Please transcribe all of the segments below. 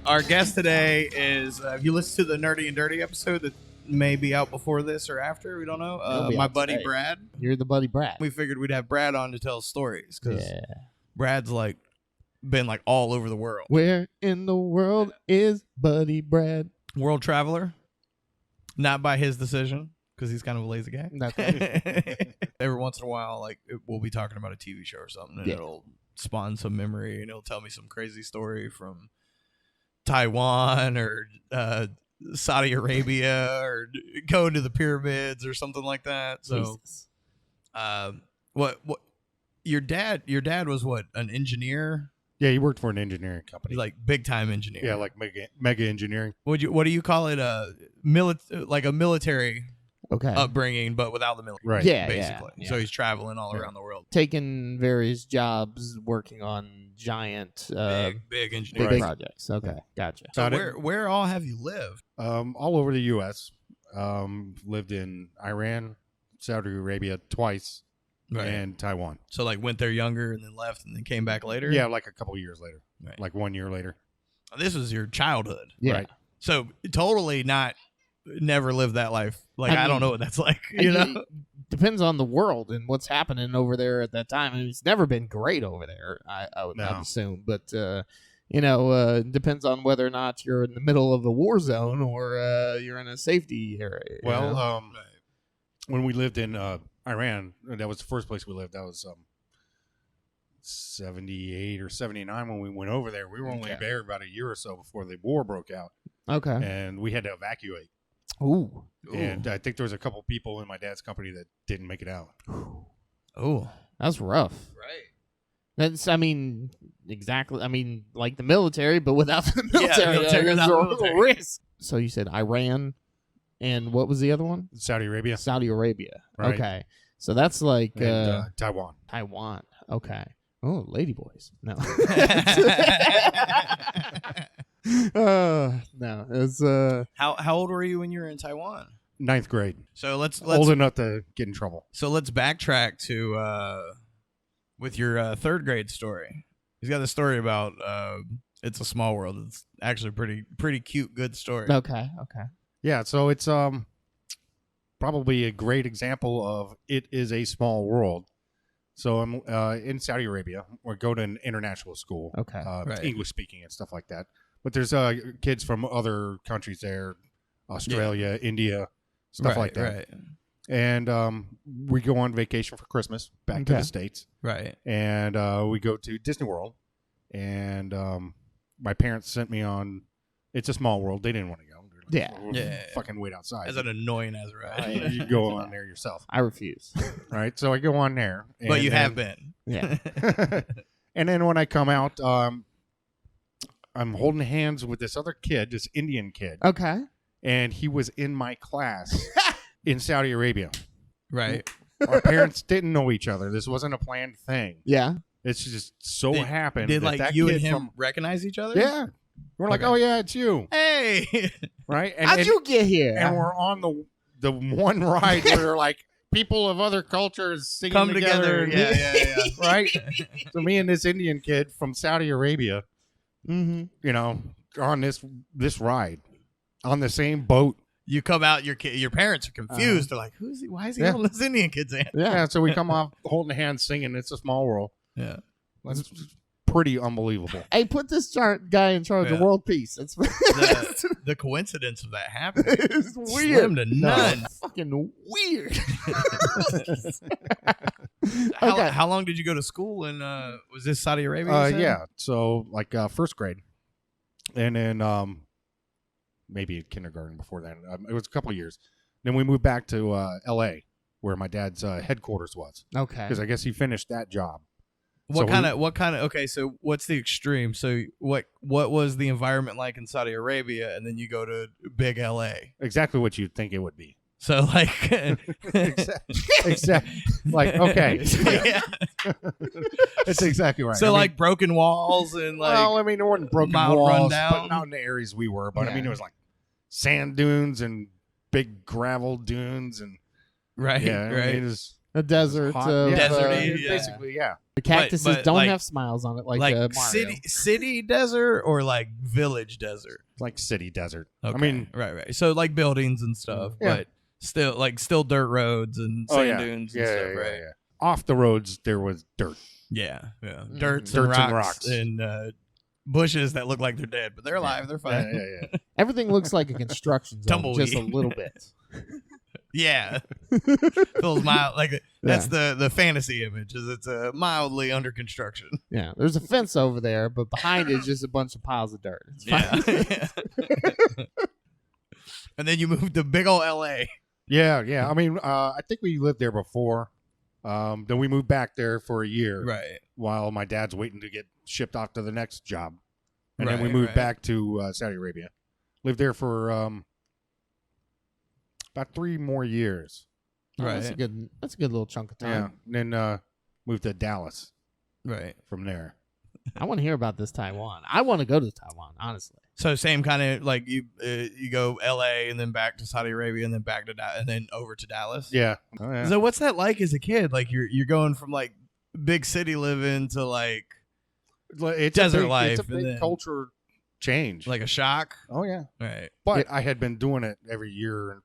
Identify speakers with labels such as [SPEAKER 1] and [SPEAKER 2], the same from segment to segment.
[SPEAKER 1] Our guest today is, if you listen to the Nerdy and Dirty episode that may be out before this or after, we don't know, my buddy today. Brad.
[SPEAKER 2] You're the buddy Brad.
[SPEAKER 1] We figured we'd have Brad on to tell stories because Brad's been all over the world.
[SPEAKER 2] Where in the world is buddy Brad?
[SPEAKER 1] World traveler. Not by his decision because he's kind of a lazy guy.
[SPEAKER 2] That's right.
[SPEAKER 1] Every once in a while, we'll be talking about a TV show or something, and it'll spawn some memory, and it'll tell me some crazy story from Taiwan or Saudi Arabia or going to the pyramids or something like that. So, what your dad was what, an engineer?
[SPEAKER 3] Yeah, he worked for an engineering company.
[SPEAKER 1] Like big time engineer.
[SPEAKER 3] Yeah, like mega engineering.
[SPEAKER 1] What do you call it? A military upbringing, but without the military.
[SPEAKER 3] Right.
[SPEAKER 2] Yeah,
[SPEAKER 1] basically.
[SPEAKER 2] Yeah.
[SPEAKER 1] So he's traveling all around the world,
[SPEAKER 2] taking various jobs, working on giant,
[SPEAKER 1] big engineering
[SPEAKER 2] projects. Okay, gotcha.
[SPEAKER 1] So where all have you lived?
[SPEAKER 3] All over the U.S. Lived in Iran, Saudi Arabia twice, and Taiwan.
[SPEAKER 1] So went there younger and then left and then came back later?
[SPEAKER 3] Yeah, like a couple years later. Right. Like 1 year later.
[SPEAKER 1] This was your childhood.
[SPEAKER 2] Yeah.
[SPEAKER 1] Right. So totally never lived that life. I don't know what that's like.
[SPEAKER 2] It depends on the world and what's happening over there at that time. It's never been great over there, I would assume. But, it depends on whether or not you're in the middle of a war zone or you're in a safety area.
[SPEAKER 3] Well, when we lived in Iran, that was the first place we lived. That was 78 or 79 when we went over there. We were only there about a year or so before the war broke out.
[SPEAKER 2] Okay.
[SPEAKER 3] And we had to evacuate.
[SPEAKER 2] Ooh.
[SPEAKER 3] And I think there was a couple people in my dad's company that didn't make it out.
[SPEAKER 2] Oh, that's rough.
[SPEAKER 1] Right.
[SPEAKER 2] That's, exactly. Like the military, but without the military.
[SPEAKER 1] Without the military.
[SPEAKER 2] Risk. So you said Iran, and what was the other one?
[SPEAKER 3] Saudi Arabia.
[SPEAKER 2] Saudi Arabia.
[SPEAKER 3] Right.
[SPEAKER 2] Okay. So that's like
[SPEAKER 3] Taiwan.
[SPEAKER 2] Taiwan. Okay. Oh, ladyboys. No. No. It's
[SPEAKER 1] How old were you when you were in Taiwan?
[SPEAKER 3] 9th grade.
[SPEAKER 1] So let's
[SPEAKER 3] old enough to get in trouble.
[SPEAKER 1] So let's backtrack to with your 3rd grade story. He's got a story about It's a Small World. It's actually pretty cute, good story.
[SPEAKER 2] Okay.
[SPEAKER 3] Yeah, so it's probably a great example of it is a small world. So I'm in Saudi Arabia. We go to an international school.
[SPEAKER 2] Okay.
[SPEAKER 3] English speaking and stuff like that. But there's kids from other countries there, Australia, India, stuff like that.
[SPEAKER 1] Right.
[SPEAKER 3] And we go on vacation for Christmas back to the States.
[SPEAKER 1] Right.
[SPEAKER 3] And we go to Disney World. And my parents sent me on It's a Small World. They didn't want to go. Fucking wait outside.
[SPEAKER 1] As an annoying as right.
[SPEAKER 3] You go on there yourself.
[SPEAKER 2] I refuse.
[SPEAKER 3] Right. So I go on there.
[SPEAKER 1] But you have been.
[SPEAKER 2] Yeah.
[SPEAKER 3] And then when I come out, I'm holding hands with this other kid, this Indian kid.
[SPEAKER 2] Okay.
[SPEAKER 3] And he was in my class in Saudi Arabia.
[SPEAKER 1] Right.
[SPEAKER 3] Our parents didn't know each other. This wasn't a planned thing.
[SPEAKER 2] Yeah.
[SPEAKER 3] It's just so happened.
[SPEAKER 1] Did
[SPEAKER 3] that
[SPEAKER 1] you and him recognize each other?
[SPEAKER 3] Yeah. We're like, oh, yeah, it's you.
[SPEAKER 1] Hey.
[SPEAKER 3] Right? And,
[SPEAKER 2] how'd you get here?
[SPEAKER 3] And we're on the one ride where people of other cultures singing
[SPEAKER 1] come together. Yeah.
[SPEAKER 3] Right? So me and this Indian kid from Saudi Arabia, on this ride on the same boat.
[SPEAKER 1] You come out, your parents are confused. They're like, "Who's he? Why is he holding this Indian kid's hand?"
[SPEAKER 3] Yeah. So we come off holding hands, singing "It's a Small World."
[SPEAKER 1] Yeah,
[SPEAKER 3] that's pretty unbelievable.
[SPEAKER 2] Hey, put this guy in charge of world peace. It's
[SPEAKER 1] the coincidence of that happening
[SPEAKER 2] is weird.
[SPEAKER 1] Slim to none.
[SPEAKER 2] No, fucking weird.
[SPEAKER 1] How long did you go to school in? Was this Saudi Arabia?
[SPEAKER 3] Yeah. So first grade, and then maybe kindergarten before that. It was a couple of years. Then we moved back to L.A., where my dad's headquarters was.
[SPEAKER 2] Okay.
[SPEAKER 3] Because I guess he finished that job.
[SPEAKER 1] What kind of? Okay, so what's the extreme? So what was the environment like in Saudi Arabia, and then you go to big LA?
[SPEAKER 3] Exactly what you'd think it would be.
[SPEAKER 1] So
[SPEAKER 3] exactly. Like, okay.
[SPEAKER 1] Yeah.
[SPEAKER 3] That's exactly right.
[SPEAKER 1] So broken walls and
[SPEAKER 3] well, there weren't broken walls,
[SPEAKER 1] rundown.
[SPEAKER 3] but not in the areas we were. But it was sand dunes and big gravel dunes and
[SPEAKER 1] right.
[SPEAKER 3] Yeah,
[SPEAKER 1] right.
[SPEAKER 3] It was
[SPEAKER 2] A desert.
[SPEAKER 3] Hot.
[SPEAKER 1] Deserty, yeah.
[SPEAKER 3] Basically, yeah.
[SPEAKER 2] The cactuses
[SPEAKER 1] but
[SPEAKER 2] don't
[SPEAKER 1] like-
[SPEAKER 2] have smiles on it like
[SPEAKER 1] like
[SPEAKER 2] Mario.
[SPEAKER 1] city desert or like village desert.
[SPEAKER 3] Like city desert.
[SPEAKER 1] Okay.
[SPEAKER 3] I mean,
[SPEAKER 1] right. So like buildings and stuff,
[SPEAKER 3] Yeah.
[SPEAKER 1] but still dirt roads and sand dunes and stuff, right?
[SPEAKER 3] Yeah. Off the roads, there was dirt.
[SPEAKER 1] Yeah.
[SPEAKER 2] Mhm.
[SPEAKER 1] Dirts
[SPEAKER 3] Dirts
[SPEAKER 1] and
[SPEAKER 3] and
[SPEAKER 1] rocks
[SPEAKER 3] rocks.
[SPEAKER 1] and bushes that look like they're dead, but they're alive. They're fine.
[SPEAKER 3] Yeah.
[SPEAKER 2] Everything looks like a construction zone,
[SPEAKER 1] Tumbleweed.
[SPEAKER 2] just a little bit.
[SPEAKER 1] Yeah. Feels mild. Like that's the fantasy image. Is it's mildly under construction.
[SPEAKER 2] Yeah, there's a fence over there, but behind it is just a bunch of piles of dirt. It's fine.
[SPEAKER 1] Yeah. And then you moved to big old L.A.
[SPEAKER 3] Yeah. I mean, I think we lived there before. Then we moved back there for a year
[SPEAKER 1] Right.
[SPEAKER 3] while my dad's waiting to get shipped off to the next job. And then we
[SPEAKER 1] Right,
[SPEAKER 3] moved
[SPEAKER 1] right.
[SPEAKER 3] back to Saudi Arabia. Lived there for about 3 more years.
[SPEAKER 2] Oh,
[SPEAKER 1] Right.
[SPEAKER 2] That's a good little chunk of
[SPEAKER 3] Yeah.
[SPEAKER 2] time.
[SPEAKER 3] And then moved to Dallas
[SPEAKER 1] Right.
[SPEAKER 3] from there.
[SPEAKER 2] I want to hear about this Taiwan. I want to go to Taiwan, honestly.
[SPEAKER 1] So same kind of like you go L.A. and then back to Saudi Arabia and then back to and then over to Dallas.
[SPEAKER 3] Yeah. Oh, yeah.
[SPEAKER 1] So what's that like as a kid? Like you're going from like big city living to like
[SPEAKER 3] It's
[SPEAKER 1] desert
[SPEAKER 3] a big,
[SPEAKER 1] life
[SPEAKER 3] It's a
[SPEAKER 1] and
[SPEAKER 3] big
[SPEAKER 1] then-
[SPEAKER 3] culture change.
[SPEAKER 1] a shock.
[SPEAKER 3] Oh, yeah.
[SPEAKER 1] Right.
[SPEAKER 3] But I had been doing it every year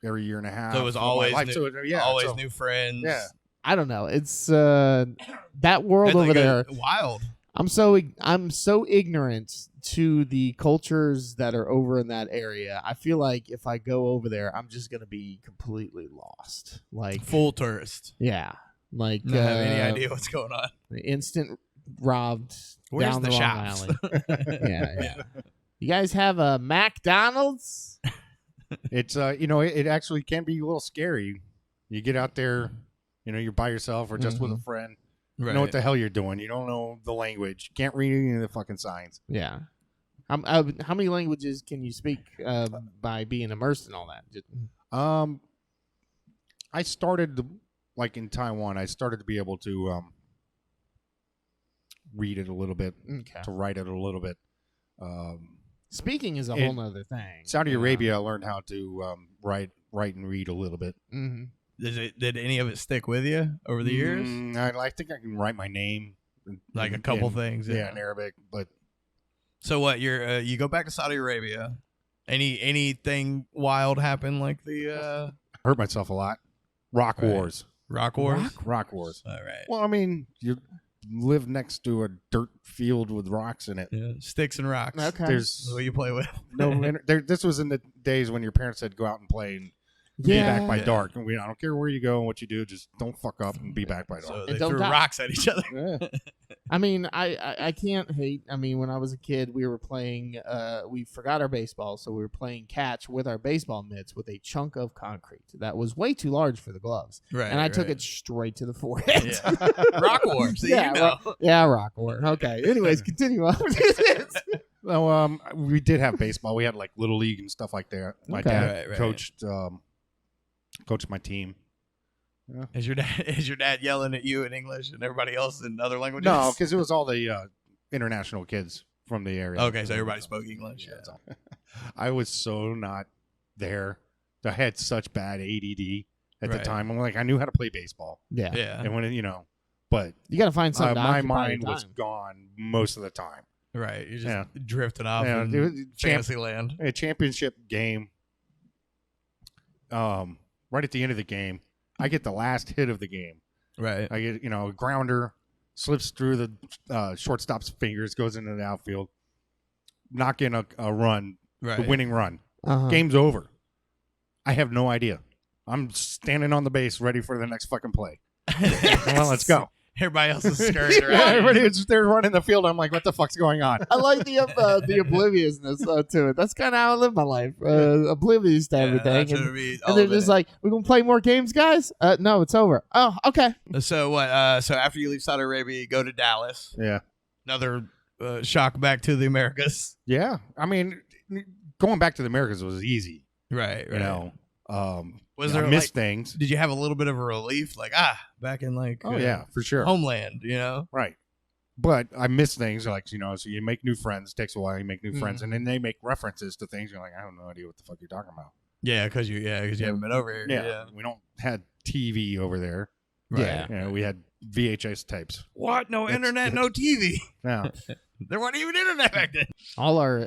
[SPEAKER 3] and a half.
[SPEAKER 1] So it was
[SPEAKER 3] of my
[SPEAKER 1] always
[SPEAKER 3] life.
[SPEAKER 1] new,
[SPEAKER 3] So, yeah,
[SPEAKER 1] always
[SPEAKER 3] so-
[SPEAKER 1] new friends.
[SPEAKER 3] Yeah.
[SPEAKER 2] I don't know. It's that world
[SPEAKER 1] It's
[SPEAKER 2] over
[SPEAKER 1] like
[SPEAKER 2] there.
[SPEAKER 1] wild.
[SPEAKER 2] I'm so ignorant to the cultures that are over in that area. I feel like if I go over there, I'm just gonna be completely lost. Like,
[SPEAKER 1] Full tourist.
[SPEAKER 2] yeah, like
[SPEAKER 1] Not have any idea what's going on.
[SPEAKER 2] instant robbed
[SPEAKER 1] Where's
[SPEAKER 2] down
[SPEAKER 1] the
[SPEAKER 2] the wrong
[SPEAKER 1] shops?
[SPEAKER 2] alley. Yeah. You guys have a McDonald's?
[SPEAKER 3] It's it actually can be a little scary. You get out there, you're by yourself or just with a friend. You
[SPEAKER 1] Right.
[SPEAKER 3] know what the hell you're doing. You don't know the language. Can't read any of the fucking signs.
[SPEAKER 2] Yeah. How many languages can you speak by being immersed in all that?
[SPEAKER 3] I started like in Taiwan. I started to be able to read it a little bit,
[SPEAKER 2] Okay.
[SPEAKER 3] to write it a little bit.
[SPEAKER 2] Speaking is a
[SPEAKER 3] In
[SPEAKER 2] whole nother thing.
[SPEAKER 3] Saudi Arabia, I learned how to write and read a little bit.
[SPEAKER 2] Mm-hmm.
[SPEAKER 1] Did any of it stick with you over the years?
[SPEAKER 3] I think I can write my name,
[SPEAKER 1] Like a couple things.
[SPEAKER 3] yeah, in Arabic. But
[SPEAKER 1] So what? You go back to Saudi Arabia. Anything wild happen like the
[SPEAKER 3] I hurt myself a lot. Rock
[SPEAKER 1] Right.
[SPEAKER 3] wars.
[SPEAKER 1] Rock Wars?
[SPEAKER 3] Rock wars.
[SPEAKER 1] All right.
[SPEAKER 3] Well, I mean, you live next to a dirt field with rocks in it.
[SPEAKER 1] Yeah, sticks and rocks.
[SPEAKER 2] Okay.
[SPEAKER 3] There's
[SPEAKER 1] That's what you play with.
[SPEAKER 3] no. This was in the days when your parents said go out and play and be back by
[SPEAKER 1] Yeah.
[SPEAKER 3] dark. And I don't care where you go and what you do, just don't fuck up and be back by
[SPEAKER 1] So
[SPEAKER 3] dark.
[SPEAKER 1] they
[SPEAKER 2] don't
[SPEAKER 1] threw
[SPEAKER 2] die.
[SPEAKER 1] rocks at each other.
[SPEAKER 3] Yeah.
[SPEAKER 2] I mean, I can't hate. I mean, when I was a kid, we were playing. We forgot our baseball, so we were playing catch with our baseball mitts with a chunk of concrete that was way too large for the gloves,
[SPEAKER 1] Right.
[SPEAKER 2] and I took it straight to the forehead.
[SPEAKER 1] Yeah. Rock Wars. See,
[SPEAKER 2] Yeah,
[SPEAKER 1] you know.
[SPEAKER 2] Yeah, rock war. Okay. Anyways, continue on.
[SPEAKER 3] No, we did have baseball. We had like little league and stuff like that. My
[SPEAKER 2] Okay.
[SPEAKER 3] dad
[SPEAKER 1] Right.
[SPEAKER 3] coached my team.
[SPEAKER 1] Is your dad yelling at you in English and everybody else in other languages?
[SPEAKER 3] No, because it was all the international kids from the area.
[SPEAKER 1] Okay, so everybody spoke English.
[SPEAKER 3] Yeah, so- I was so not there. I had such bad ADD at the
[SPEAKER 1] Right.
[SPEAKER 3] time. I'm like, I knew how to play baseball,
[SPEAKER 2] Yeah.
[SPEAKER 1] Yeah.
[SPEAKER 3] and when but
[SPEAKER 2] You got to find something. to
[SPEAKER 3] my
[SPEAKER 2] occupy
[SPEAKER 3] mind
[SPEAKER 2] your
[SPEAKER 3] was
[SPEAKER 2] time.
[SPEAKER 3] gone most of the time.
[SPEAKER 1] Right. You're just
[SPEAKER 3] Yeah.
[SPEAKER 1] drifting off
[SPEAKER 3] Yeah,
[SPEAKER 1] in
[SPEAKER 3] it was
[SPEAKER 1] fantasy land.
[SPEAKER 3] A championship game. Right at the end of the game, I get the last hit of the game.
[SPEAKER 1] Right.
[SPEAKER 3] I get a grounder, slips through the shortstop's fingers, goes into the outfield, knock in a run,
[SPEAKER 1] Right.
[SPEAKER 3] the winning run.
[SPEAKER 2] Uh-huh.
[SPEAKER 3] Game's over. I have no idea. I'm standing on the base, ready for the next fucking play. Well, let's go.
[SPEAKER 1] Everybody else is scurrying
[SPEAKER 3] Yeah,
[SPEAKER 1] around.
[SPEAKER 3] everybody is there running the field. I'm like, what the fuck's going on?
[SPEAKER 2] I like the obliviousness to it. That's kind of how I live my life. Oblivious to everything.
[SPEAKER 1] that's what
[SPEAKER 2] And,
[SPEAKER 1] it'd be,
[SPEAKER 2] and
[SPEAKER 1] all
[SPEAKER 2] they're
[SPEAKER 1] of
[SPEAKER 2] just
[SPEAKER 1] it.
[SPEAKER 2] like, we're going to play more games, guys? No, it's over. Oh, okay.
[SPEAKER 1] So what? So after you leave Saudi Arabia, you go to Dallas.
[SPEAKER 3] Yeah.
[SPEAKER 1] Another shock back to the Americas.
[SPEAKER 3] Yeah. I mean, going back to the Americas was easy.
[SPEAKER 1] Right. Right. Was
[SPEAKER 3] I
[SPEAKER 1] there
[SPEAKER 3] missed things.
[SPEAKER 1] Did you have a little bit of a relief, like back in like
[SPEAKER 3] Oh, yeah, for sure.
[SPEAKER 1] homeland? You know.
[SPEAKER 3] Right. But I miss things like, so you make new friends. It takes a while. You make new friends. And then they make references to things. You're like, I have no idea what the fuck you're talking about.
[SPEAKER 1] Yeah, because you haven't been over here.
[SPEAKER 3] Yeah, we don't had TV over there.
[SPEAKER 1] Right.
[SPEAKER 2] Yeah.
[SPEAKER 3] You know, we had VHS tapes.
[SPEAKER 1] What? No internet, no TV.
[SPEAKER 3] Yeah.
[SPEAKER 1] There wasn't even internet back then.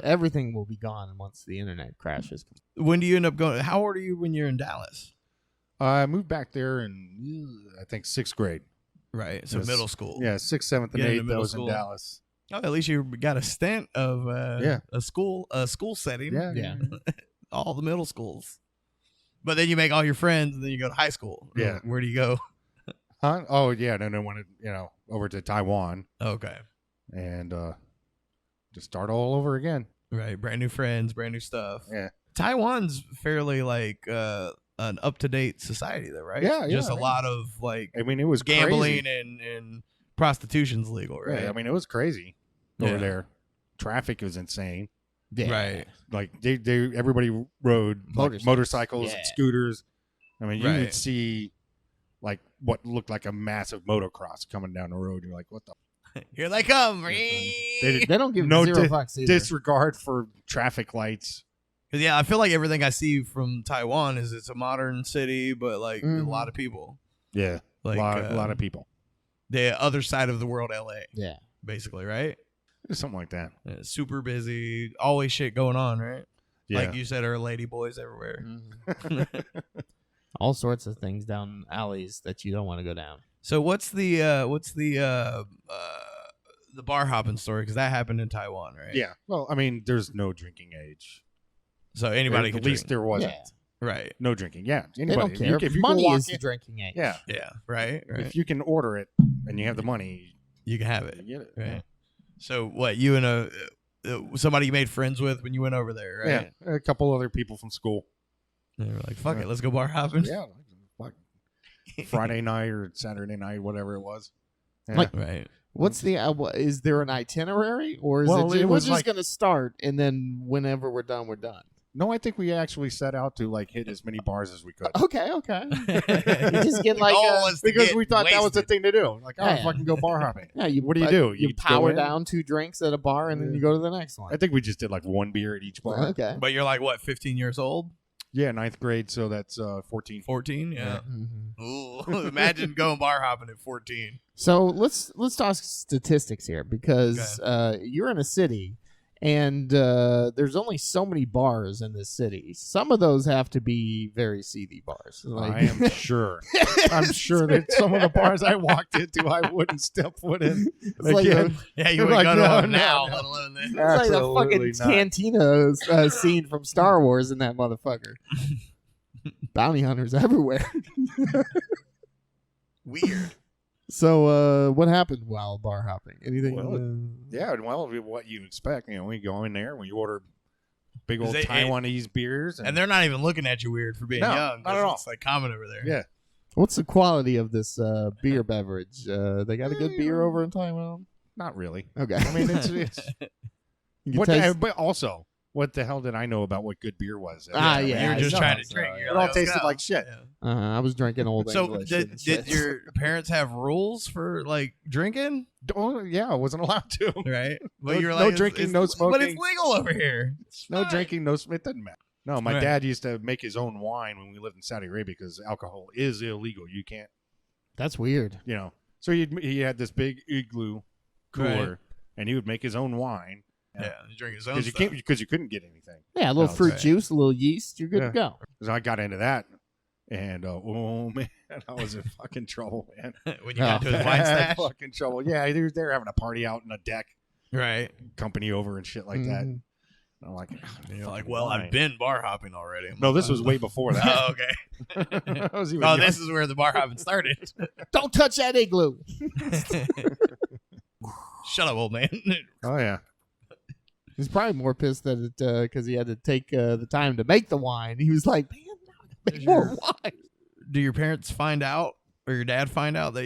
[SPEAKER 2] Everything will be gone once the internet crashes.
[SPEAKER 1] When do you end up going? How old are you when you're in Dallas?
[SPEAKER 3] I moved back there in, I think, 6th grade.
[SPEAKER 1] Right. So
[SPEAKER 3] Yes.
[SPEAKER 1] middle school.
[SPEAKER 3] Yeah, 6th, 7th, and
[SPEAKER 1] Getting into
[SPEAKER 3] 8th. I
[SPEAKER 1] middle
[SPEAKER 3] was
[SPEAKER 1] school.
[SPEAKER 3] in Dallas.
[SPEAKER 1] Oh, at least you got a stint of a school setting.
[SPEAKER 3] Yeah.
[SPEAKER 2] Yeah.
[SPEAKER 1] All the middle schools. But then you make all your friends, and then you go to high school.
[SPEAKER 3] Yeah.
[SPEAKER 1] Where do you go?
[SPEAKER 3] Huh? Oh, yeah. Then I went, over to Taiwan
[SPEAKER 1] Okay.
[SPEAKER 3] and just start all over again.
[SPEAKER 1] Right. Brand new friends, brand new stuff.
[SPEAKER 3] Yeah.
[SPEAKER 1] Taiwan's fairly like an up-to-date society, though, right?
[SPEAKER 3] Yeah,
[SPEAKER 1] Just
[SPEAKER 3] yeah,
[SPEAKER 1] a
[SPEAKER 3] I mean-
[SPEAKER 1] lot of like
[SPEAKER 3] I mean, it was
[SPEAKER 1] gambling
[SPEAKER 3] crazy.
[SPEAKER 1] and prostitution's legal, right?
[SPEAKER 3] Yeah, I mean, it was crazy
[SPEAKER 1] Yeah.
[SPEAKER 3] over there. Traffic was insane.
[SPEAKER 2] Yeah.
[SPEAKER 1] Right.
[SPEAKER 3] Like everybody rode motorcycles
[SPEAKER 2] Yeah.
[SPEAKER 3] and scooters. I mean, you
[SPEAKER 1] Right.
[SPEAKER 3] would see like what looked like a massive motocross coming down the road. You're like, what the
[SPEAKER 1] Here they come.
[SPEAKER 3] They
[SPEAKER 2] They don't give
[SPEAKER 3] No
[SPEAKER 2] zero
[SPEAKER 3] di-
[SPEAKER 2] fucks either.
[SPEAKER 3] disregard for traffic lights.
[SPEAKER 1] Because I feel like everything I see from Taiwan is it's a modern city, but like a lot of people.
[SPEAKER 3] Yeah,
[SPEAKER 1] Like
[SPEAKER 3] a lot of people.
[SPEAKER 1] the other side of the world, LA,
[SPEAKER 2] Yeah.
[SPEAKER 1] basically, right?
[SPEAKER 3] Something like that.
[SPEAKER 1] Super busy, always shit going on, right?
[SPEAKER 3] Yeah.
[SPEAKER 1] Like you said, there are lady boys everywhere.
[SPEAKER 2] All sorts of things down alleys that you don't want to go down.
[SPEAKER 1] So what's the bar hopping story? Because that happened in Taiwan, right?
[SPEAKER 3] Yeah. Well, I mean, there's no drinking age.
[SPEAKER 1] So anybody
[SPEAKER 3] At
[SPEAKER 1] can
[SPEAKER 3] least
[SPEAKER 1] drink.
[SPEAKER 3] there wasn't.
[SPEAKER 2] Yeah.
[SPEAKER 1] Right.
[SPEAKER 3] No drinking. Yeah.
[SPEAKER 2] They
[SPEAKER 3] Anybody.
[SPEAKER 2] don't care.
[SPEAKER 3] If you can
[SPEAKER 2] Money
[SPEAKER 3] walk
[SPEAKER 2] is the
[SPEAKER 3] in-
[SPEAKER 2] drinking age.
[SPEAKER 3] Yeah.
[SPEAKER 1] Yeah. Right.
[SPEAKER 3] If you can order it and you have the money,
[SPEAKER 1] You can have
[SPEAKER 3] you
[SPEAKER 1] it.
[SPEAKER 3] get it.
[SPEAKER 1] Right. So what? You and somebody you made friends with when you went over there, right?
[SPEAKER 3] Yeah. A couple other people from school.
[SPEAKER 1] They were like, "Fuck it, let's go bar hopping."
[SPEAKER 3] Yeah. Like Friday night or Saturday night, whatever it was. Yeah.
[SPEAKER 2] Like-
[SPEAKER 1] Right.
[SPEAKER 2] What's the? Is there an itinerary, or is
[SPEAKER 3] Well,
[SPEAKER 2] it?
[SPEAKER 3] it
[SPEAKER 2] We're
[SPEAKER 3] was
[SPEAKER 2] just
[SPEAKER 3] like-
[SPEAKER 2] going to start, and then whenever we're done, we're done.
[SPEAKER 3] No, I think we actually set out to like hit as many bars as we could.
[SPEAKER 2] Okay. You just get like
[SPEAKER 1] goal
[SPEAKER 2] a-
[SPEAKER 1] was to
[SPEAKER 3] Because
[SPEAKER 1] get
[SPEAKER 3] we thought that was the
[SPEAKER 1] wasted.
[SPEAKER 3] thing to do. Like, oh,
[SPEAKER 2] Yeah.
[SPEAKER 3] fucking go bar hopping.
[SPEAKER 2] Yeah, you,
[SPEAKER 3] What do you do?
[SPEAKER 2] You
[SPEAKER 3] You
[SPEAKER 2] power
[SPEAKER 3] go in?
[SPEAKER 2] down 2 drinks at a bar, and then you go to the next one.
[SPEAKER 3] I think we just did like one beer at each bar.
[SPEAKER 2] Okay.
[SPEAKER 1] But you're like what, 15 years old?
[SPEAKER 3] Yeah, 9th grade, so that's 14.
[SPEAKER 1] 14? Yeah.
[SPEAKER 2] Mhm.
[SPEAKER 1] Ooh, imagine going bar hopping at 14.
[SPEAKER 2] So let's talk statistics here because you're in a city, and there's only so many bars in this city. Some of those have to be very seedy bars.
[SPEAKER 3] I am sure. I'm sure that some of the bars I walked into, I wouldn't step foot in.
[SPEAKER 2] It's like
[SPEAKER 3] Again.
[SPEAKER 1] Yeah, you
[SPEAKER 3] You're
[SPEAKER 1] would
[SPEAKER 3] like,
[SPEAKER 1] go to
[SPEAKER 3] no,
[SPEAKER 1] one
[SPEAKER 3] no,
[SPEAKER 1] now,
[SPEAKER 3] no.
[SPEAKER 1] let alone then.
[SPEAKER 2] It's like the
[SPEAKER 3] Absolutely
[SPEAKER 2] fucking
[SPEAKER 3] not.
[SPEAKER 2] cantina scene from Star Wars in that motherfucker. Bounty hunters everywhere.
[SPEAKER 1] Weird.
[SPEAKER 2] So, what happened while bar hopping? Anything?
[SPEAKER 3] Well, Yeah, well, what you expect. We go in there, we order big old
[SPEAKER 1] Is it-
[SPEAKER 3] Taiwanese beers.
[SPEAKER 1] And they're not even looking at you weird for being
[SPEAKER 3] No,
[SPEAKER 1] young.
[SPEAKER 3] not at all.
[SPEAKER 1] It's like common over there.
[SPEAKER 3] Yeah.
[SPEAKER 2] What's the quality of this beer beverage? They got a good beer over in Taiwan.
[SPEAKER 3] Not really.
[SPEAKER 2] Okay,
[SPEAKER 3] I mean, it's
[SPEAKER 2] You can
[SPEAKER 3] what
[SPEAKER 2] taste-
[SPEAKER 3] but also, what the hell did I know about what good beer was?
[SPEAKER 2] Ah, yeah,
[SPEAKER 1] You were
[SPEAKER 2] I
[SPEAKER 1] just
[SPEAKER 2] know.
[SPEAKER 1] trying to
[SPEAKER 2] So,
[SPEAKER 1] drink. You're
[SPEAKER 3] it
[SPEAKER 1] like,
[SPEAKER 3] all
[SPEAKER 1] "Let's
[SPEAKER 3] tasted
[SPEAKER 1] go."
[SPEAKER 3] like shit.
[SPEAKER 1] Yeah.
[SPEAKER 2] I was drinking old
[SPEAKER 1] So
[SPEAKER 2] English.
[SPEAKER 1] did
[SPEAKER 2] and shit.
[SPEAKER 1] your parents have rules for like drinking?
[SPEAKER 3] Oh, yeah, I wasn't allowed to.
[SPEAKER 1] Right.
[SPEAKER 3] No-
[SPEAKER 1] you're
[SPEAKER 3] no drinking, no
[SPEAKER 1] But it's
[SPEAKER 3] smoking.
[SPEAKER 1] legal over here. It's
[SPEAKER 3] No
[SPEAKER 1] fine.
[SPEAKER 3] drinking, no. It doesn't matter. No, my
[SPEAKER 1] Right.
[SPEAKER 3] dad used to make his own wine when we lived in Saudi Arabia because alcohol is illegal. You can't,
[SPEAKER 2] That's weird.
[SPEAKER 3] So he had this big igloo cooler,
[SPEAKER 1] Right.
[SPEAKER 3] and he would make his own wine
[SPEAKER 1] Yeah, you drink his own
[SPEAKER 3] because
[SPEAKER 1] stuff.
[SPEAKER 3] you couldn't get anything.
[SPEAKER 2] Yeah, a little
[SPEAKER 3] No,
[SPEAKER 2] fruit
[SPEAKER 1] right.
[SPEAKER 2] juice, a little yeast, you're good
[SPEAKER 3] Yeah.
[SPEAKER 2] to go.
[SPEAKER 3] So I got into that, and oh man, I was in fucking trouble, man.
[SPEAKER 1] when you got to his wine
[SPEAKER 3] Bad
[SPEAKER 1] stash.
[SPEAKER 3] fucking trouble. Yeah, they're having a party out in a deck,
[SPEAKER 1] Right.
[SPEAKER 3] company over and shit like that.
[SPEAKER 2] Mhm.
[SPEAKER 3] And I'm like,
[SPEAKER 1] And you're like,
[SPEAKER 3] fucking
[SPEAKER 1] well,
[SPEAKER 3] wine.
[SPEAKER 1] I've been bar hopping already. I'm
[SPEAKER 3] No,
[SPEAKER 1] like,
[SPEAKER 3] this was way before that.
[SPEAKER 1] Oh, okay.
[SPEAKER 3] I was even
[SPEAKER 1] Oh,
[SPEAKER 3] young.
[SPEAKER 1] this is where the bar hopping started.
[SPEAKER 2] Don't touch that igloo.
[SPEAKER 1] Shut up, old man.
[SPEAKER 3] Oh yeah.
[SPEAKER 2] He's probably more pissed that it because he had to take the time to make the wine. He was like, "Man, make more wine."
[SPEAKER 1] Do your parents find out, or your dad find out that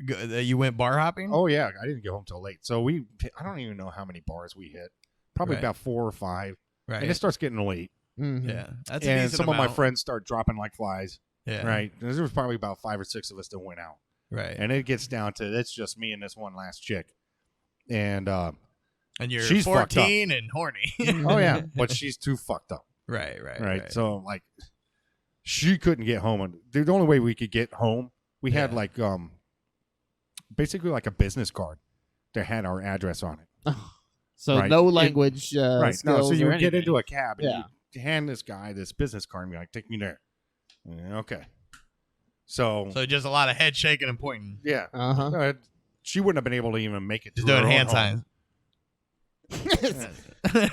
[SPEAKER 1] that you went bar hopping?
[SPEAKER 3] Oh yeah, I didn't get home till late. So I don't even know how many bars we hit. Probably
[SPEAKER 1] Right.
[SPEAKER 3] about 4 or 5.
[SPEAKER 1] right.
[SPEAKER 3] And it starts getting late.
[SPEAKER 2] Mhm.
[SPEAKER 1] Yeah, that's a
[SPEAKER 3] And
[SPEAKER 1] decent
[SPEAKER 3] some of my
[SPEAKER 1] amount.
[SPEAKER 3] friends start dropping like flies.
[SPEAKER 1] Yeah.
[SPEAKER 3] Right. There was probably about 5 or 6 of us that went out.
[SPEAKER 1] Right.
[SPEAKER 3] And it gets down to it's just me and this one last chick. And
[SPEAKER 1] And you're
[SPEAKER 3] she's fucked up.
[SPEAKER 1] 14 and horny.
[SPEAKER 3] oh yeah, but she's too fucked up.
[SPEAKER 1] Right.
[SPEAKER 3] So like, she couldn't get home, and the only way we could get home, we had like basically like a business card that had our address on it.
[SPEAKER 2] So
[SPEAKER 3] right.
[SPEAKER 2] no language
[SPEAKER 3] right.
[SPEAKER 2] skills.
[SPEAKER 3] No, so you
[SPEAKER 2] or
[SPEAKER 3] would get
[SPEAKER 2] anything.
[SPEAKER 3] into a cab and
[SPEAKER 2] Yeah.
[SPEAKER 3] you hand this guy this business card and be like, take me there. Okay. So
[SPEAKER 1] just a lot of head shaking and pointing.
[SPEAKER 3] yeah.
[SPEAKER 2] Uh-huh.
[SPEAKER 3] She wouldn't have been able to even make it.
[SPEAKER 1] Just
[SPEAKER 3] to her
[SPEAKER 1] doing
[SPEAKER 3] own
[SPEAKER 1] hand
[SPEAKER 3] home.
[SPEAKER 1] signs.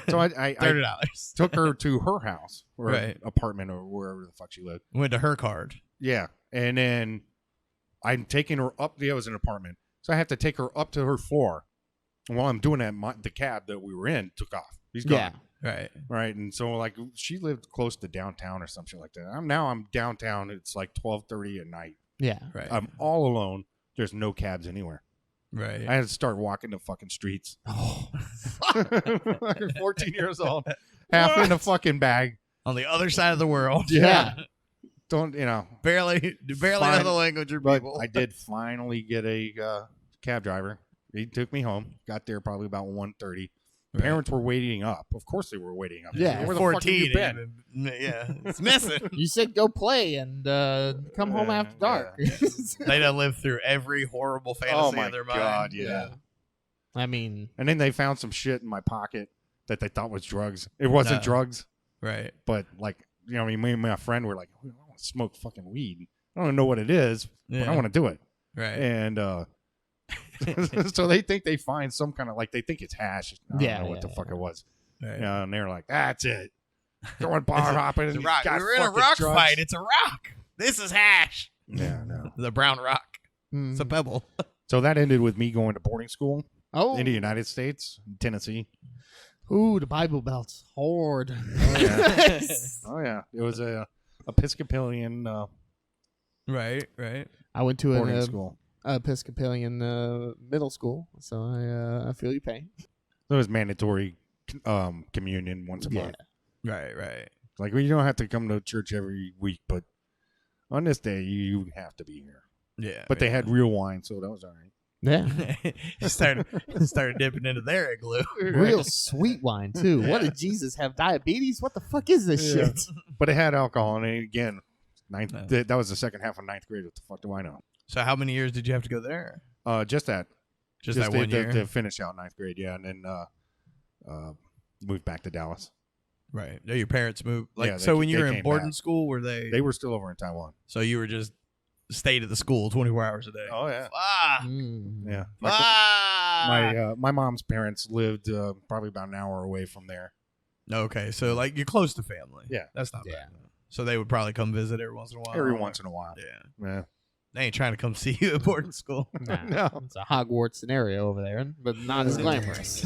[SPEAKER 3] So I
[SPEAKER 1] $30.
[SPEAKER 3] took her to her house or
[SPEAKER 1] Right.
[SPEAKER 3] apartment or wherever the fuck she lived.
[SPEAKER 1] Went to her card.
[SPEAKER 3] Yeah. And then I'm taking her up. Yeah, it was an apartment. So I have to take her up to her floor. And while I'm doing that, the cab that we were in took off. He's gone.
[SPEAKER 2] Yeah.
[SPEAKER 1] Right.
[SPEAKER 3] Right. And so like she lived close to downtown or some shit like that. I'm downtown. It's like 12:30 at night.
[SPEAKER 2] Yeah.
[SPEAKER 1] Right.
[SPEAKER 3] I'm all alone. There's no cabs anywhere.
[SPEAKER 1] Right.
[SPEAKER 3] I had to start walking the fucking streets.
[SPEAKER 2] Oh.
[SPEAKER 3] I'm 14 years old. Half in a fucking bag.
[SPEAKER 1] On the other side of the world.
[SPEAKER 2] Yeah.
[SPEAKER 3] Don't,
[SPEAKER 1] barely know the language of
[SPEAKER 3] But
[SPEAKER 1] people.
[SPEAKER 3] I did finally get a cab driver. He took me home. Got there probably about 1:30.
[SPEAKER 1] Right.
[SPEAKER 3] Parents were waiting up. Of course they were waiting up.
[SPEAKER 2] Yeah.
[SPEAKER 3] Where the fuck have
[SPEAKER 1] 14.
[SPEAKER 3] you been?
[SPEAKER 1] Yeah. It's missing.
[SPEAKER 2] You said go play and come home after dark.
[SPEAKER 1] They done lived through every horrible fantasy
[SPEAKER 3] Oh my
[SPEAKER 1] of their mind.
[SPEAKER 3] God, yeah.
[SPEAKER 2] I mean,
[SPEAKER 3] And then they found some shit in my pocket that they thought was drugs. It wasn't
[SPEAKER 1] No.
[SPEAKER 3] drugs,
[SPEAKER 1] Right.
[SPEAKER 3] but like, me and my friend were like, I want to smoke fucking weed. I don't know what it is, but I want to do it.
[SPEAKER 1] Right.
[SPEAKER 3] And so they think they find some kind of like, they think it's hash. I don't know what the fuck it was.
[SPEAKER 1] Right.
[SPEAKER 3] And they're like, that's it. Going bar hopping.
[SPEAKER 1] It's a
[SPEAKER 3] and
[SPEAKER 1] rock.
[SPEAKER 3] got
[SPEAKER 1] We were in a
[SPEAKER 3] fucking
[SPEAKER 1] rock
[SPEAKER 3] drugs.
[SPEAKER 1] fight. It's a rock. This is hash.
[SPEAKER 3] Yeah, no.
[SPEAKER 1] The brown rock.
[SPEAKER 2] mm.
[SPEAKER 1] It's a pebble.
[SPEAKER 3] So that ended with me going to boarding school
[SPEAKER 2] oh,
[SPEAKER 3] in the United States, Tennessee.
[SPEAKER 2] ooh, the Bible Belt's hard.
[SPEAKER 3] Oh, yeah. Oh, yeah. It was a Episcopalian
[SPEAKER 1] Right.
[SPEAKER 2] I went to
[SPEAKER 3] boarding
[SPEAKER 2] an
[SPEAKER 3] school.
[SPEAKER 2] Episcopalian middle school, so I feel your pain.
[SPEAKER 3] It was mandatory communion once a month.
[SPEAKER 1] Right.
[SPEAKER 3] Like, well, you don't have to come to church every week, but on this day, you have to be here.
[SPEAKER 1] Yeah.
[SPEAKER 3] But they had real wine, so that was all right.
[SPEAKER 2] Yeah.
[SPEAKER 1] started dipping into their igloo.
[SPEAKER 2] Real sweet wine, too. What did Jesus have? Diabetes? What the fuck is this
[SPEAKER 3] Yeah.
[SPEAKER 2] shit?
[SPEAKER 3] But it had alcohol, and again,
[SPEAKER 1] No.
[SPEAKER 3] that was the second half of ninth grade. What the fuck do I know?
[SPEAKER 1] So how many years did you have to go there?
[SPEAKER 3] Just that.
[SPEAKER 1] Just that one year?
[SPEAKER 3] To finish out ninth grade, yeah, and then moved back to Dallas.
[SPEAKER 1] Right. No, your parents moved. Like,
[SPEAKER 3] Yeah,
[SPEAKER 1] so when you
[SPEAKER 3] they
[SPEAKER 1] were in
[SPEAKER 3] came
[SPEAKER 1] boarding
[SPEAKER 3] back.
[SPEAKER 1] school, were they?
[SPEAKER 3] They were still over in Taiwan.
[SPEAKER 1] So you were just stayed at the school 24 hours a day.
[SPEAKER 3] Oh yeah,
[SPEAKER 2] Mm.
[SPEAKER 3] yeah. My mom's parents lived probably about an hour away from there.
[SPEAKER 1] Okay, so like you're close to family.
[SPEAKER 3] Yeah.
[SPEAKER 1] That's not
[SPEAKER 2] Yeah.
[SPEAKER 1] bad. So they would probably come visit every once in a while.
[SPEAKER 3] Every once in a while.
[SPEAKER 1] Yeah.
[SPEAKER 3] Yeah.
[SPEAKER 1] They ain't trying to come see you at boarding school.
[SPEAKER 2] Nah,
[SPEAKER 3] No.
[SPEAKER 2] it's a Hogwarts scenario over there, but not as glamorous.